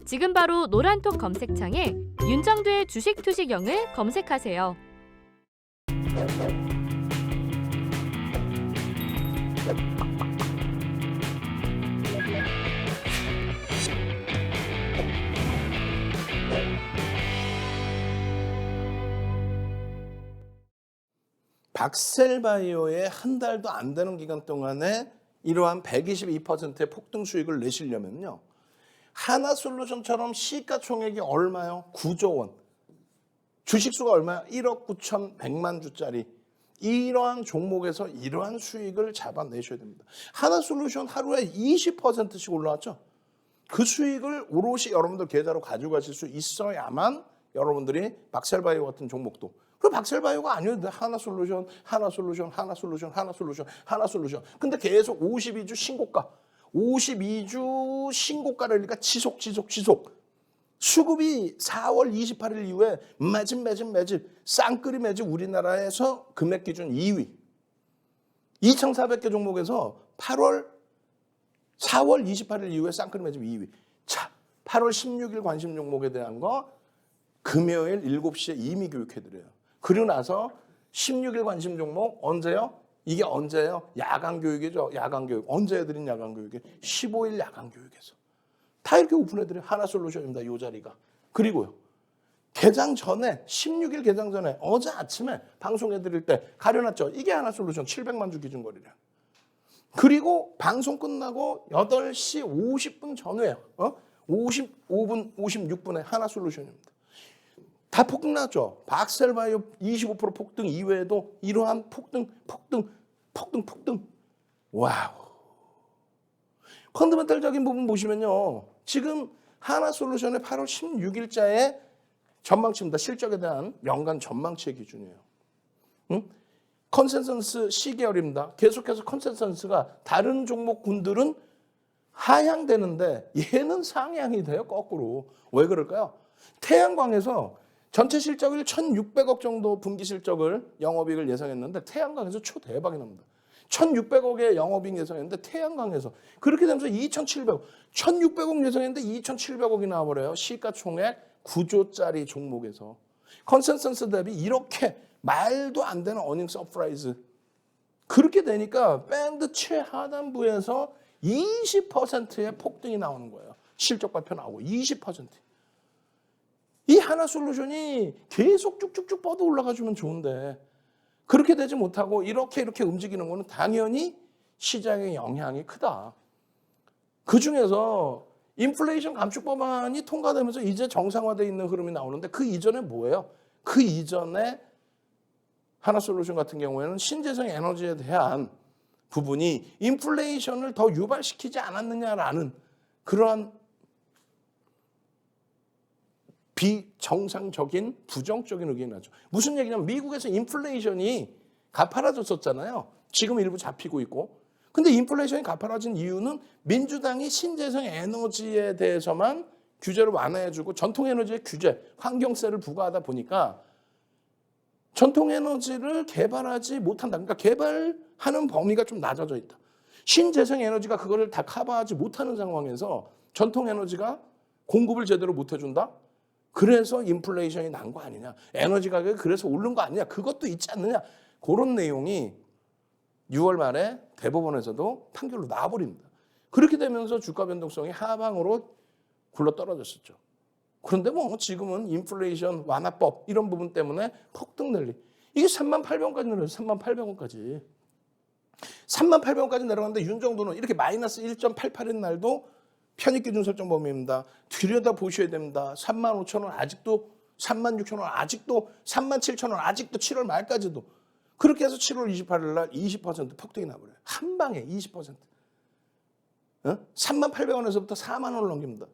Speaker 2: 지금 바로 노란톡 검색창에 윤정두의 주식 투시경을 검색하세요.
Speaker 1: 박셀바이오의 한 달도 안 되는 기간 동안에 이러한 122%의 폭등 수익을 내시려면요. 하나솔루션처럼 시가총액이 얼마요? 9조 원. 주식수가 얼마야? 1억 9,100만 주짜리. 이러한 종목에서 이러한 수익을 잡아내셔야 됩니다. 하나솔루션 하루에 20%씩 올라왔죠. 그 수익을 오롯이 여러분들 계좌로 가져가실 수 있어야만 여러분들이 박셀바이오 같은 종목도 그 박셀바이오가 아니어도 하나솔루션. 근데 계속 52주 신고가. 52주 신고가를 그러니까 지속. 수급이 4월 28일 이후에 매집 쌍끌이 매집 우리나라에서 금액 기준 2위. 2,400개 종목에서 4월 28일 이후에 쌍끌이 매집 2위. 자, 8월 16일 관심 종목에 대한 거 금요일 7시에 이미 교육해드려요. 그리고 나서 16일 관심 종목 언제요? 이게 언제예요? 야간 교육이죠. 야간 교육. 언제 해드린 야간 교육이? 15일 야간 교육에서. 다 이렇게 오픈해드려요. 하나솔루션입니다. 이 자리가. 그리고요. 개장 전에 16일 개장 전에 어제 아침에 방송해드릴 때 가려놨죠. 이게 하나솔루션 700만 주 기준 거리래요. 그리고 방송 끝나고 8시 50분 전후에요. 55분, 56분에 하나솔루션입니다. 다 폭등 났죠. 박셀바이오 25% 폭등 이외에도 이러한 폭등. 와우. 펀더멘탈적인 부분 보시면요. 지금 하나솔루션의 8월 16일자의 전망치입니다. 실적에 대한 연간 전망치의 기준이에요. 컨센서스 시계열입니다. 계속해서 컨센서스가 다른 종목군들은 하향되는데 얘는 상향이 돼요. 거꾸로. 왜 그럴까요? 태양광에서 전체 실적을 1,600억 정도 분기 실적을 영업이익을 예상했는데 태양광에서 초대박이 납니다. 1,600억의 영업이익 예상했는데 태양광에서 그렇게 되면서 2,700억, 1,600억 예상했는데 2,700억이 나와버려요. 시가총액 9조짜리 종목에서. 컨센서스 대비 이렇게 말도 안 되는 어닝 서프라이즈. 그렇게 되니까 밴드 최하단부에서 20%의 폭등이 나오는 거예요. 실적 발표 나오고 20%. 이 하나솔루션이 계속 쭉쭉쭉 뻗어 올라가주면 좋은데 그렇게 되지 못하고 이렇게 움직이는 거는 당연히 시장의 영향이 크다. 그중에서 인플레이션 감축 법안이 통과되면서 이제 정상화되어 있는 흐름이 나오는데 그 이전에 뭐예요? 그 이전에 하나솔루션 같은 경우에는 신재생 에너지에 대한 부분이 인플레이션을 더 유발시키지 않았느냐라는 그러한 비정상적인 부정적인 의견이 나죠. 무슨 얘기냐면 미국에서 인플레이션이 가파라졌었잖아요. 지금 일부 잡히고 있고. 근데 인플레이션이 가파라진 이유는 민주당이 신재생 에너지에 대해서만 규제를 완화해주고 전통 에너지의 규제, 환경세를 부과하다 보니까 전통 에너지를 개발하지 못한다. 그러니까 개발하는 범위가 좀 낮아져 있다. 신재생 에너지가 그거를 다 커버하지 못하는 상황에서 전통 에너지가 공급을 제대로 못 해준다? 그래서 인플레이션이 난 거 아니냐. 에너지 가격이 그래서 오른 거 아니냐. 그것도 있지 않느냐. 그런 내용이 6월 말에 대법원에서도 판결로 나와버립니다. 그렇게 되면서 주가 변동성이 하방으로 굴러 떨어졌었죠. 그런데 뭐 지금은 인플레이션 완화법 이런 부분 때문에 폭등 랠리. 이게 38,000원까지 내려서 38,000원까지. 38,000원까지 내려갔는데 윤정도는 이렇게 마이너스 1.88인 날도 편입기준 설정 범위입니다. 들여다 보셔야 됩니다. 35,000원 아직도 36,000원 아직도 37,000원 아직도 7월 말까지도 그렇게 해서 7월 28일 날 20% 폭등이 나버려요. 한 방에 20%. 38,000원에서부터 4만 원을 넘깁니다.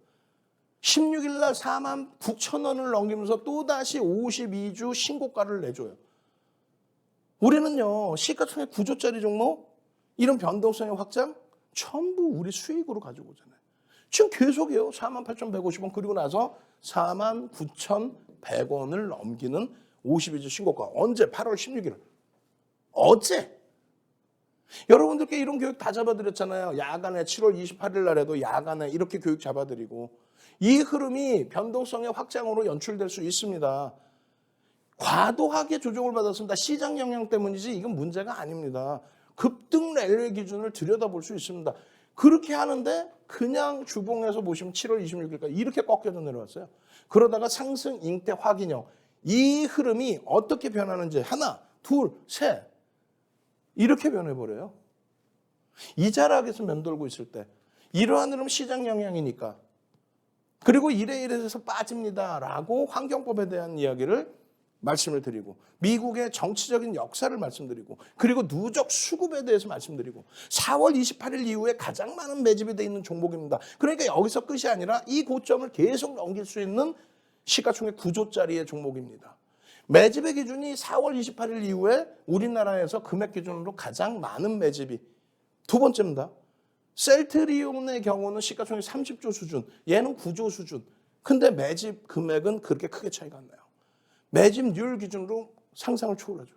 Speaker 1: 16일 날 49,000원을 넘기면서 또다시 52주 신고가를 내줘요. 우리는요. 시가총액 9조짜리 종목 이런 변동성의 확장 전부 우리 수익으로 가지고 오잖아요. 지금 계속해요. 48,150원 그리고 나서 49,100원을 넘기는 52주 신고가. 언제? 8월 16일. 어제. 여러분들께 이런 교육 다 잡아드렸잖아요. 야간에 7월 28일 날에도 야간에 이렇게 교육 잡아드리고 이 흐름이 변동성의 확장으로 연출될 수 있습니다. 과도하게 조정을 받았습니다. 시장 영향 때문이지 이건 문제가 아닙니다. 급등 랠리 기준을 들여다볼 수 있습니다. 그렇게 하는데 그냥 주봉에서 보시면 7월 26일까지 이렇게 꺾여서 내려왔어요. 그러다가 상승 잉태 확인형 이 흐름이 어떻게 변하는지 하나, 둘, 셋 이렇게 변해버려요. 이 자락에서 맴돌고 있을 때 이러한 흐름 시장 영향이니까 그리고 이래서 빠집니다라고 환경법에 대한 이야기를 말씀을 드리고 미국의 정치적인 역사를 말씀드리고 그리고 누적 수급에 대해서 말씀드리고 4월 28일 이후에 가장 많은 매집이 돼 있는 종목입니다. 그러니까 여기서 끝이 아니라 이 고점을 계속 넘길 수 있는 시가총액 9조짜리의 종목입니다. 매집의 기준이 4월 28일 이후에 우리나라에서 금액 기준으로 가장 많은 매집이 두 번째입니다. 셀트리온의 경우는 시가총액 30조 수준, 얘는 9조 수준. 근데 매집 금액은 그렇게 크게 차이가 안 나요. 매집률 기준으로 상상을 초월하죠.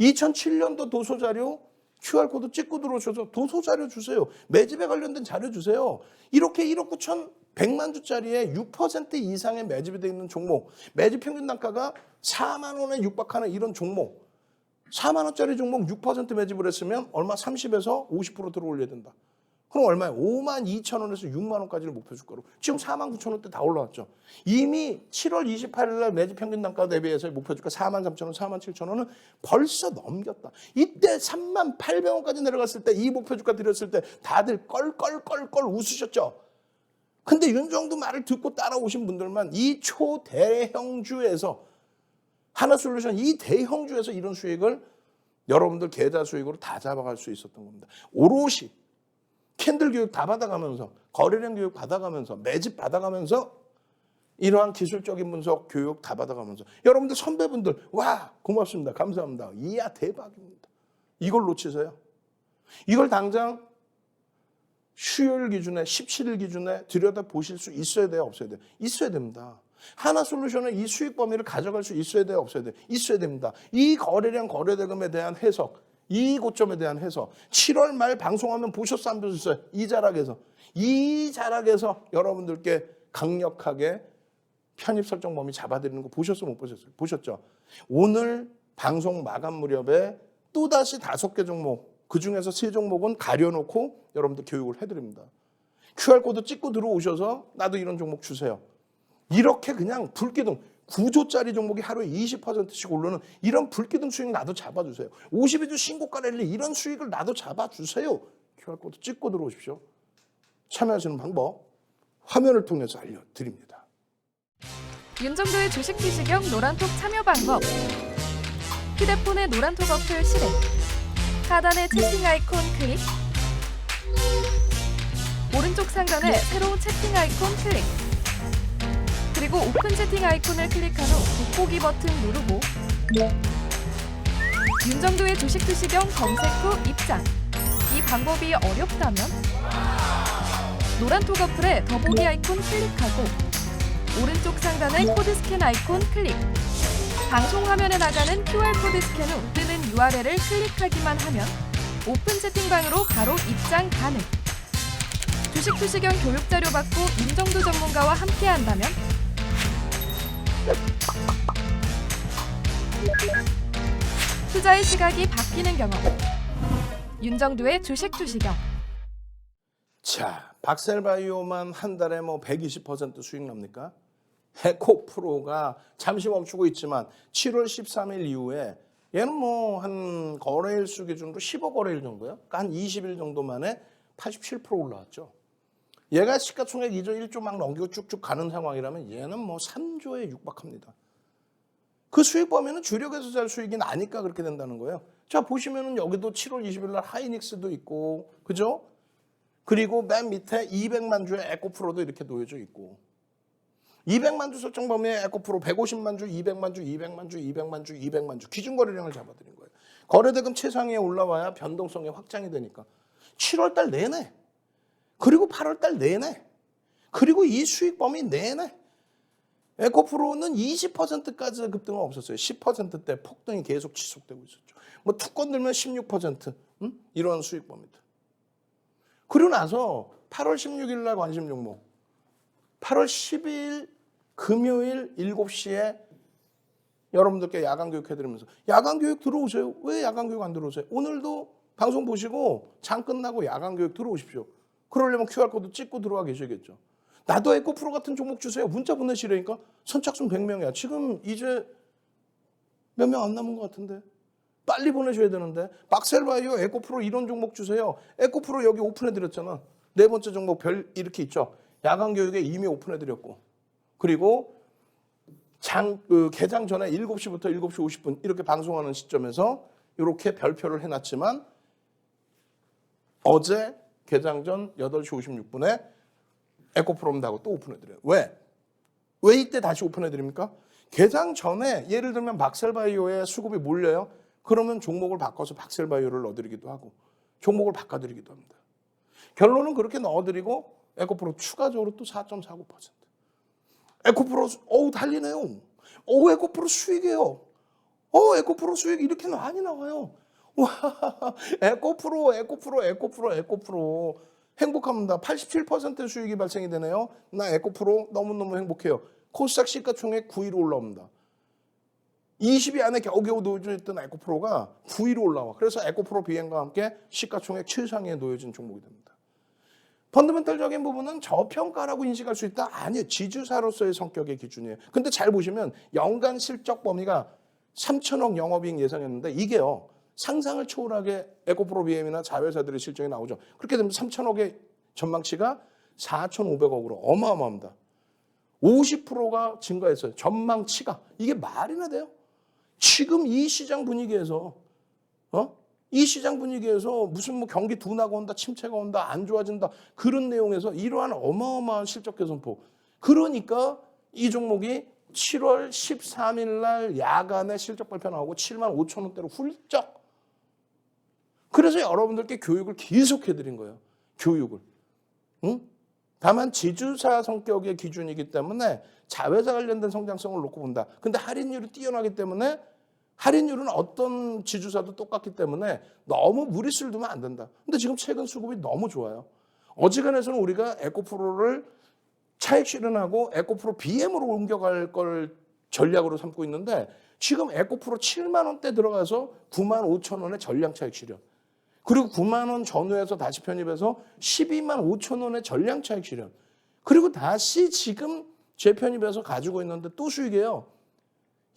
Speaker 1: 2007년도 도서자료 QR코드 찍고 들어오셔서 도서자료 주세요. 매집에 관련된 자료 주세요. 이렇게 1억 9,100만 주짜리에 6% 이상의 매집이 되어 있는 종목, 매집 평균 단가가 4만 원에 육박하는 이런 종목, 4만 원짜리 종목 6% 매집을 했으면 얼마 30에서 50% 들어올려야 된다. 그럼 얼마예요? 5만 2천 원에서 6만 원까지를 목표 주가로. 지금 4만 9천 원대 다 올라왔죠. 이미 7월 28일 날 매집 평균 단가 대비해서 목표 주가 4만 3천 원, 4만 7천 원은 벌써 넘겼다. 이때 3만 800원까지 내려갔을 때 이 목표 주가 드렸을 때 다들 껄껄껄껄 웃으셨죠. 근데 윤정도 말을 듣고 따라오신 분들만 이 초대형주에서 하나솔루션 이 대형주에서 이런 수익을 여러분들 계좌 수익으로 다 잡아갈 수 있었던 겁니다. 오롯이 캔들 교육 다 받아가면서 거래량 교육 받아가면서 매집 받아가면서 이러한 기술적인 분석 교육 다 받아가면서 여러분들 선배분들 와 고맙습니다. 감사합니다. 이야 대박입니다. 이걸 놓치세요. 이걸 당장 수요일 기준에 17일 기준에 들여다보실 수 있어야 돼요? 없어야 돼요? 있어야 됩니다. 하나솔루션은 이 수익 범위를 가져갈 수 있어야 돼요? 없어야 돼요? 있어야 됩니다. 이 거래량 거래대금에 대한 해석 이 고점에 대한 해석 7월 말 방송하면 보셨어 안 보셨어요? 이 자락에서 여러분들께 강력하게 편입 설정 범위 잡아드리는 거 보셨어요? 못 보셨어요? 보셨죠? 오늘 방송 마감 무렵에 또다시 5개 종목, 그중에서 3종목은 가려놓고 여러분들 교육을 해드립니다. QR코드 찍고 들어오셔서 나도 이런 종목 주세요. 이렇게 그냥 불기둥 9조짜리 종목이 하루에 20%씩 오르는 이런 불기둥 수익 나도 잡아주세요. 52주 신고가 랠리 이런 수익을 나도 잡아주세요. QR코드 찍고 들어오십시오. 참여하시는 방법 화면을 통해서 알려드립니다.
Speaker 2: 윤정도의 주식 투시경 노란톡 참여 방법. 휴대폰의 노란톡 어플 실행. 하단의 채팅 아이콘 클릭. 오른쪽 상단에 새로운 채팅 아이콘 클릭. 그리고 오픈 채팅 아이콘을 클릭한 후 돋보기 버튼 누르고 윤정도의 주식 투시경 검색 후 입장. 이 방법이 어렵다면 노란톡 어플에 더보기 아이콘 클릭하고 오른쪽 상단의 코드 스캔 아이콘 클릭. 방송 화면에 나가는 QR코드 스캔 후 뜨는 URL을 클릭하기만 하면 오픈 채팅방으로 바로 입장 가능. 주식 투시경 교육 자료 받고 윤정도 전문가와 함께 한다면 투자의 시각이 바뀌는 경험. 윤정도의 주식 투시경.
Speaker 1: 자, 박셀바이오만 한 달에 뭐 120% 수익 납니까? 에코프로가 잠시 멈추고 있지만 7월 13일 이후에 얘는 뭐 한 거래일 수 기준으로 10억 거래일 정도요. 그러니까 한 20일 정도 만에 87% 올라왔죠. 얘가 시가총액 2조 1조 막 넘기고 쭉쭉 가는 상황이라면 얘는 뭐 3조에 육박합니다. 그 수익 범위는 주력에서 잘 수익이 나니까 그렇게 된다는 거예요. 자, 보시면은 여기도 7월 20일 날 하이닉스도 있고, 그죠? 그리고 맨 밑에 200만 주의 에코프로도 이렇게 놓여져 있고, 200만 주 설정 범위의 에코프로 150만 주, 200만 주, 200만 주, 200만 주, 200만 주 기준 거래량을 잡아드린 거예요. 거래대금 최상위에 올라와야 변동성이 확장이 되니까 7월 달 내내, 그리고 8월 달 내내, 그리고 이 수익 범위 내내 에코프로는 20%까지 급등은 없었어요. 10%대 폭등이 계속 지속되고 있었죠. 뭐 투건 들면 16%, 이런 수익 범위들. 그리고 나서 8월 16일 날 관심 종목, 8월 10일 금요일 7시에 여러분들께 야간 교육 해드리면서 야간 교육 들어오세요. 왜 야간 교육 안 들어오세요? 오늘도 방송 보시고 장 끝나고 야간 교육 들어오십시오. 그러려면 QR코드 찍고 들어와 계셔야겠죠. 나도 에코프로 같은 종목 주세요. 문자 보내시라니까. 선착순 100명이야. 지금 이제 몇 명 안 남은 것 같은데. 빨리 보내셔야 되는데. 박셀바이오 에코프로 이런 종목 주세요. 에코프로 여기 오픈해드렸잖아. 네 번째 종목 별 이렇게 있죠. 야간 교육에 이미 오픈해드렸고. 그리고 개장 전에 7시부터 7시 50분 이렇게 방송하는 시점에서 이렇게 별표를 해놨지만 어제 개장 전 8시 56분에 에코프로인다고 또 오픈해드려요. 왜? 왜 이때 다시 오픈해드립니까? 개장 전에 예를 들면 박셀바이오에 수급이 몰려요. 그러면 종목을 바꿔서 박셀바이오를 넣어드리기도 하고 종목을 바꿔드리기도 합니다. 결론은 그렇게 넣어드리고 에코프로 추가적으로 또 4.49%. 에코프로 달리네요. 에코프로 수익이에요. 에코프로 수익 이렇게 많이 나와요. 와, 에코프로 행복합니다. 87% 수익이 발생이 되네요. 나 에코프로 너무너무 행복해요. 코스닥 시가총액 9위로 올라옵니다. 20위 안에 겨우겨우 놓여져 있던 에코프로가 9위로 올라와. 그래서 에코프로 비행과 함께 시가총액 최상위에 놓여진 종목이 됩니다. 펀더멘털적인 부분은 저평가라고 인식할 수 있다? 아니에요. 지주사로서의 성격의 기준이에요. 근데 잘 보시면 연간 실적 범위가 3천억 영업이익 예상했는데 이게요. 상상을 초월하게 에코프로 BM이나 자회사들의 실적이 나오죠. 그렇게 되면 3천억의 전망치가 4,500억으로 어마어마합니다. 50%가 증가했어요. 전망치가. 이게 말이나 돼요? 지금 이 시장 분위기에서 무슨 뭐 경기 둔화가 온다, 침체가 온다, 안 좋아진다 그런 내용에서 이러한 어마어마한 실적 개선폭. 그러니까 이 종목이 7월 13일 날 야간에 실적 발표 나오고 7만 5천 원대로 훌쩍. 그래서 여러분들께 교육을 계속해드린 거예요. 교육을. 다만 지주사 성격의 기준이기 때문에 자회사 관련된 성장성을 놓고 본다. 근데 할인율이 뛰어나기 때문에 할인율은 어떤 지주사도 똑같기 때문에 너무 무리수를 두면 안 된다. 근데 지금 최근 수급이 너무 좋아요. 어지간해서는 우리가 에코프로를 차익 실현하고 에코프로 BM으로 옮겨갈 걸 전략으로 삼고 있는데 지금 에코프로 7만 원대 들어가서 9만 5천 원의 전량 차익 실현. 그리고 9만 원 전후에서 다시 편입해서 12만 5천 원의 전량 차익 실현. 그리고 다시 지금 재편입해서 가지고 있는데 또 수익이에요.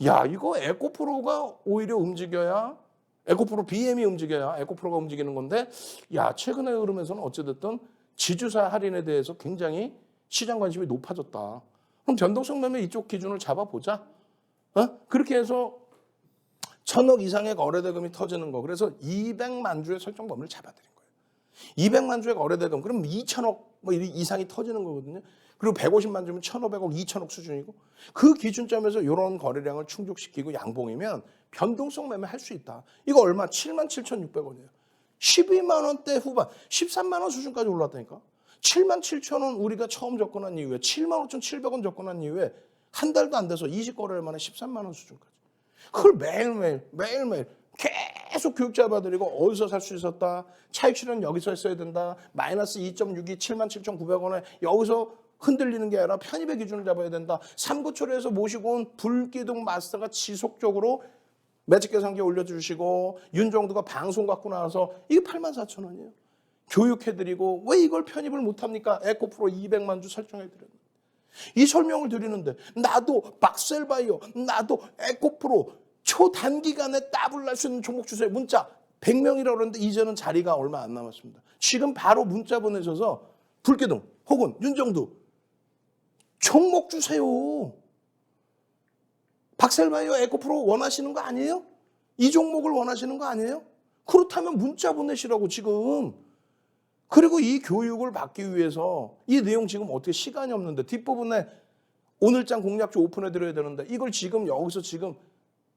Speaker 1: 야, 이거 에코프로가 오히려 움직여야, 에코프로 BM이 움직여야 에코프로가 움직이는 건데, 야, 최근의 흐름에서는 어찌됐든 지주사 할인에 대해서 굉장히 시장 관심이 높아졌다. 그럼 변동성 매매 이쪽 기준을 잡아보자. 그렇게 해서 1,000억 이상의 거래대금이 터지는 거. 그래서 200만 주의 설정 범위를 잡아드린 거예요. 200만 주의 거래대금. 그럼 2,000억 뭐 이상이 터지는 거거든요. 그리고 150만 주면 1,500억, 2,000억 수준이고 그 기준점에서 이런 거래량을 충족시키고 양봉이면 변동성 매매 할 수 있다. 이거 얼마? 77,600원이에요. 12만 원대 후반, 13만 원 수준까지 올랐다니까. 77,000원 우리가 처음 접근한 이후에 75,700원 접근한 이후에 한 달도 안 돼서 20거래일 만에 13만 원 수준까지. 그걸 매일매일 계속 교육 잡아드리고 어디서 살 수 있었다. 차익 실현 여기서 했어야 된다. 마이너스 2.62 77,900원에 여기서 흔들리는 게 아니라 편입의 기준을 잡아야 된다. 3구 처리해서 모시고 온 불기둥 마스터가 지속적으로 매직 계산기 올려주시고 윤정두가 방송 갖고 나와서 이게 84,000원이에요. 교육해드리고 왜 이걸 편입을 못합니까? 에코프로 200만 주 설정해드렸는데. 이 설명을 드리는데 나도 박셀바이오, 나도 에코프로 초단기간에 더블 날 수 있는 종목 주세요. 문자 100명이라고 그러는데 이제는 자리가 얼마 안 남았습니다. 지금 바로 문자 보내셔서 불기둥 혹은 윤정두 종목 주세요. 박셀바이오 에코프로 원하시는 거 아니에요? 이 종목을 원하시는 거 아니에요? 그렇다면 문자 보내시라고 지금. 그리고 이 교육을 받기 위해서 이 내용 지금 어떻게 시간이 없는데 뒷부분에 오늘장 공략주 오픈해드려야 되는데 이걸 지금 여기서 지금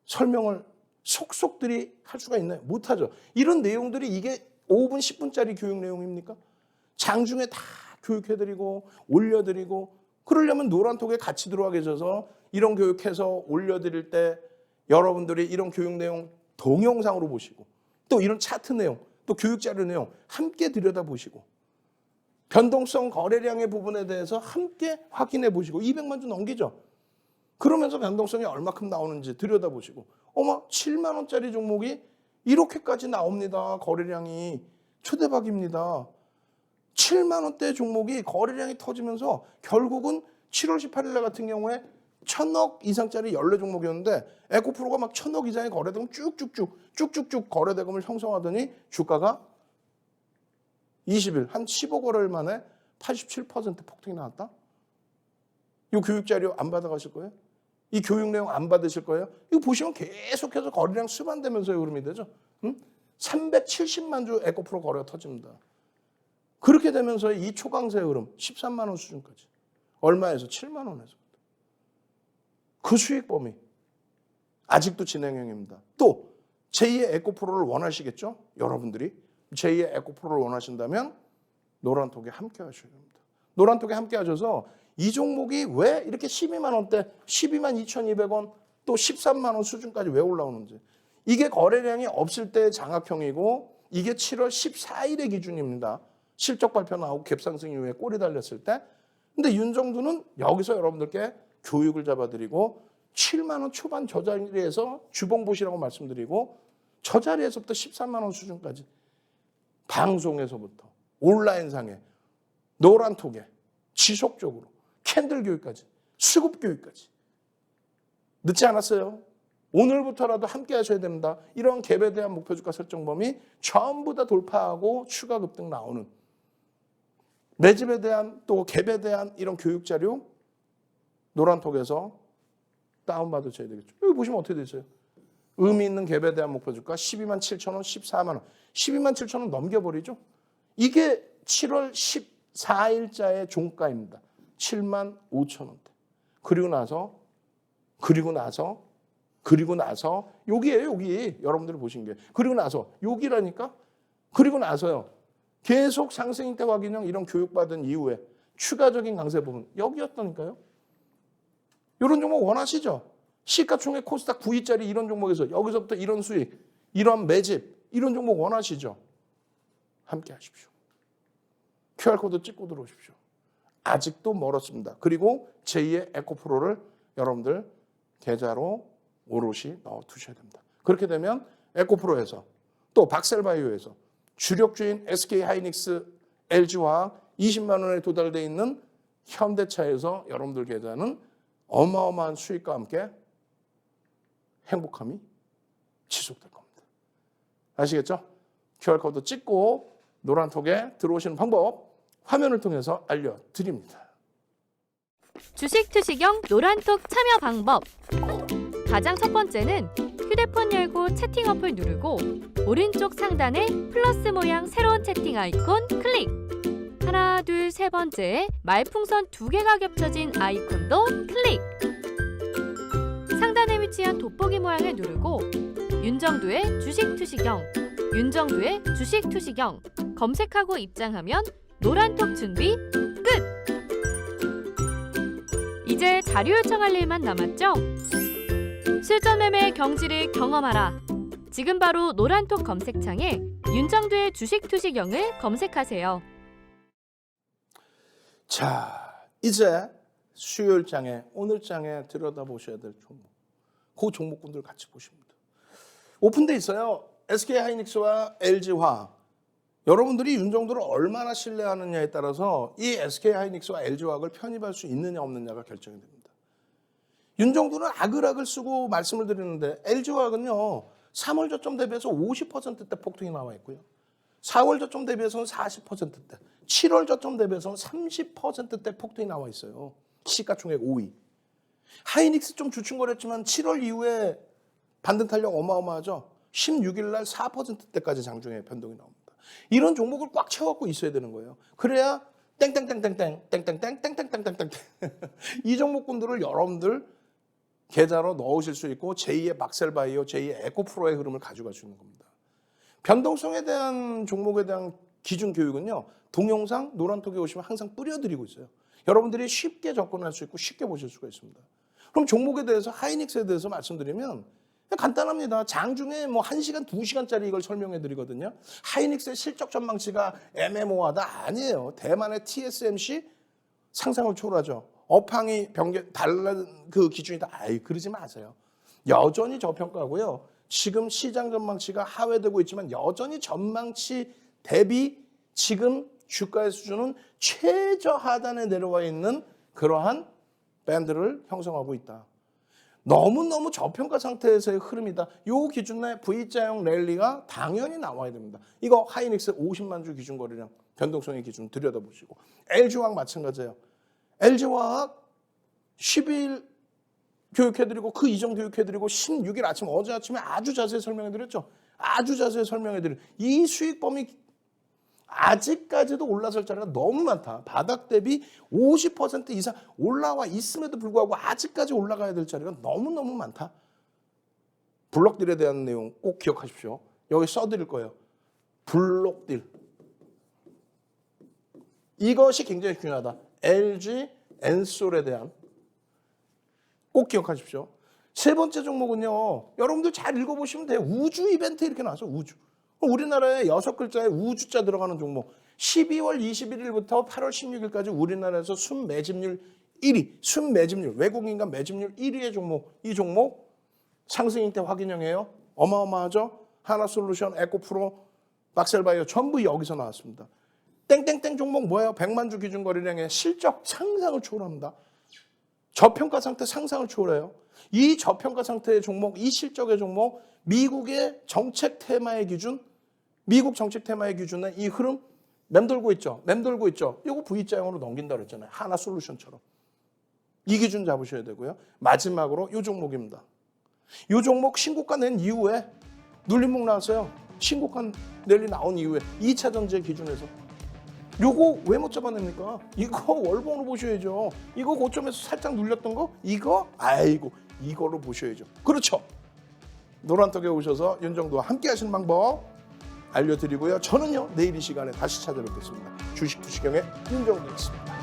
Speaker 1: 설명을 속속들이 할 수가 있나요? 못하죠. 이런 내용들이 이게 5분 10분짜리 교육 내용입니까? 장중에 다 교육해드리고 올려드리고 그러려면 노란톡에 같이 들어와 계셔서 이런 교육해서 올려드릴 때 여러분들이 이런 교육 내용 동영상으로 보시고 또 이런 차트 내용 또 교육자료 내용 함께 들여다보시고 변동성 거래량의 부분에 대해서 함께 확인해 보시고 200만 주 넘기죠. 그러면서 변동성이 얼마큼 나오는지 들여다보시고 어머 7만 원짜리 종목이 이렇게까지 나옵니다. 거래량이 초대박입니다. 7만 원대 종목이 거래량이 터지면서 결국은 7월 18일 날 같은 경우에 1,000억 이상짜리 14종목이었는데 에코프로가 막 1,000억 이상의 거래대금 쭉쭉쭉 거래대금을 형성하더니 주가가 20일 한 15거래일 만에 87% 폭등이 나왔다. 이 교육자료 안 받아가실 거예요? 이 교육 내용 안 받으실 거예요? 이거 보시면 계속해서 거래량 수반되면서의 흐름이 되죠. 370만 주 에코프로 거래가 터집니다. 그렇게 되면서 이 초강세 흐름 13만 원 수준까지. 얼마에서? 7만 원에서. 그 수익 범위 아직도 진행형입니다. 또 제2의 에코프로를 원하시겠죠? 여러분들이 제2의 에코프로를 원하신다면 노란톡에 함께 하셔야 됩니다. 노란톡에 함께 하셔서 이 종목이 왜 이렇게 12만 원대, 12만 2,200원 또 13만 원 수준까지 왜 올라오는지. 이게 거래량이 없을 때의 장악형이고 이게 7월 14일의 기준입니다. 실적 발표 나오고 갭상승 이후에 꼬리 달렸을 때. 근데 윤정두는 여기서 여러분들께 교육을 잡아드리고 7만 원 초반 저 자리에서 주봉 보시라고 말씀드리고 저 자리에서부터 13만 원 수준까지 방송에서부터 온라인상에 노란톡에 지속적으로 캔들 교육까지 수급 교육까지 늦지 않았어요. 오늘부터라도 함께 하셔야 됩니다. 이런 갭에 대한 목표 주가 설정 범위 전부 다 돌파하고 추가 급등 나오는 매집에 대한 또 갭에 대한 이런 교육 자료 노란톡에서 다운받으셔야 되겠죠. 여기 보시면 어떻게 되세요? 의미 있는 갭에 대한 목표 주가 12만 7천 원, 14만 원. 12만 7천 원 넘겨버리죠. 이게 7월 14일자의 종가입니다. 7만 5천 원대. 그리고 나서 여기에요. 여기 여러분들이 보신 게. 그리고 나서 여기라니까. 그리고 나서요. 계속 상승인대 확인형 이런 교육받은 이후에 추가적인 강세 부분 여기였다니까요. 이런 종목 원하시죠? 시가총액 코스닥 9위짜리 이런 종목에서 여기서부터 이런 수익, 이런 매집, 이런 종목 원하시죠? 함께 하십시오. QR코드 찍고 들어오십시오. 아직도 멀었습니다. 그리고 제2의 에코프로를 여러분들 계좌로 오롯이 넣어 두셔야 됩니다. 그렇게 되면 에코프로에서 또 박셀바이오에서 주력주인 SK하이닉스, LG화학 20만 원에 도달돼 있는 현대차에서 여러분들 계좌는 어마어마한 수익과 함께 행복함이 지속될 겁니다. 아시겠죠? QR코드 찍고 노란톡에 들어오시는 방법 화면을 통해서 알려드립니다.
Speaker 3: 주식 투시경 노란톡 참여 방법. 가장 첫 번째는 휴대폰 열고 채팅 어플 누르고 오른쪽 상단에 플러스 모양 새로운 채팅 아이콘 클릭. 하나, 둘, 세 번째에 말풍선 2개가 겹쳐진 아이콘도 클릭. 상단에 위치한 돋보기 모양을 누르고 윤정두의 주식 투시경, 윤정두의 주식 투시경 검색하고 입장하면 노란톡 준비 끝! 이제 자료 요청할 일만 남았죠? 실전 매매의 경지를 경험하라. 지금 바로 노란톡 검색창에 윤정두의 주식 투시경을 검색하세요.
Speaker 1: 자, 이제 수요일 장에 오늘 장에 들여다보셔야 될 종목. 그 종목군들 같이 보십니다. 오픈돼 있어요. SK하이닉스와 LG화학. 여러분들이 윤정두를 얼마나 신뢰하느냐에 따라서 이 SK하이닉스와 LG화학을 편입할 수 있느냐 없느냐가 결정이 됩니다. 윤정두는 아글아글 쓰고 말씀을 드리는데 LG화학은요. 3월 저점 대비해서 50%대 폭등이 나와 있고요. 4월 저점 대비해서는 40%대, 7월 저점 대비해서는 30%대 폭등이 나와 있어요. 시가총액 5위. 하이닉스 좀 주춤거렸지만 7월 이후에 반등 탄력 어마어마하죠. 16일 날 4%대까지 장중에 변동이 나옵니다. 이런 종목을 꽉 채워갖고 있어야 되는 거예요. 그래야 땡땡땡땡땡 이 종목군들을 여러분들 계좌로 넣으실 수 있고 제2의 박셀바이오, 제2의 에코프로의 흐름을 가져갈 수 있는 겁니다. 변동성에 대한 종목에 대한 기준 교육은요. 동영상 노란톡에 오시면 항상 뿌려드리고 있어요. 여러분들이 쉽게 접근할 수 있고 쉽게 보실 수가 있습니다. 그럼 종목에 대해서 하이닉스에 대해서 말씀드리면 간단합니다. 장중에 뭐 1시간, 2시간짜리 이걸 설명해 드리거든요. 하이닉스의 실적 전망치가 애매모호하다 아니에요. 대만의 TSMC 상상을 초월하죠. 업황이 다른 그 기준이다. 그러지 마세요. 여전히 저평가고요. 지금 시장 전망치가 하회되고 있지만 여전히 전망치 대비 지금 주가의 수준은 최저하단에 내려와 있는 그러한 밴드를 형성하고 있다. 너무너무 저평가 상태에서의 흐름이다. 이 기준 내 V자형 랠리가 당연히 나와야 됩니다. 이거 하이닉스 50만 주 기준 거래량 변동성의 기준 들여다보시고 LG화학 마찬가지예요. LG화학 12일 교육해드리고 그 이전 교육해드리고 16일 아침 어제 아침에 아주 자세히 설명해드렸죠. 아주 자세히 설명해드린 이 수익 범위 아직까지도 올라설 자리가 너무 많다. 바닥 대비 50% 이상 올라와 있음에도 불구하고 아직까지 올라가야 될 자리가 너무너무 많다. 블록딜에 대한 내용 꼭 기억하십시오. 여기 써드릴 거예요. 블록딜. 이것이 굉장히 중요하다. LG 엔솔에 대한 꼭 기억하십시오. 세 번째 종목은요. 여러분들 잘 읽어보시면 돼요. 우주 이벤트 이렇게 나와서 우주. 우리나라에 6글자에 우주자 들어가는 종목. 12월 21일부터 8월 16일까지 우리나라에서 순매집률 1위, 순매집률, 외국인간 매집률 1위의 종목. 이 종목 상승 형태 확인형이에요. 어마어마하죠? 하나솔루션, 에코프로, 박셀바이오 전부 여기서 나왔습니다. 땡땡땡 종목 뭐예요? 100만 주 기준 거래량의 실적 상상을 초월합니다. 저평가 상태 상상을 초월해요. 이 저평가 상태의 종목, 이 실적의 종목, 미국의 정책 테마의 기준, 미국 정책 테마의 기준에 이 흐름 맴돌고 있죠. 맴돌고 있죠. 이거 V자형으로 넘긴다 그랬잖아요. 하나솔루션처럼. 이 기준 잡으셔야 되고요. 마지막으로 이 종목입니다. 이 종목 신고가 낸 이후에 눌림목 나왔어요. 신고가 랠리 나온 이후에 2차 전지 기준에서. 요거 왜 못 잡아냅니까? 이거 월봉으로 보셔야죠. 이거 고점에서 살짝 눌렸던 거? 이거? 아이고 이거로 보셔야죠. 그렇죠. 노란톡에 오셔서 윤정두와 함께 하시는 방법 알려드리고요. 저는요 내일 이 시간에 다시 찾아뵙겠습니다. 주식 투시경의 윤정두였습니다.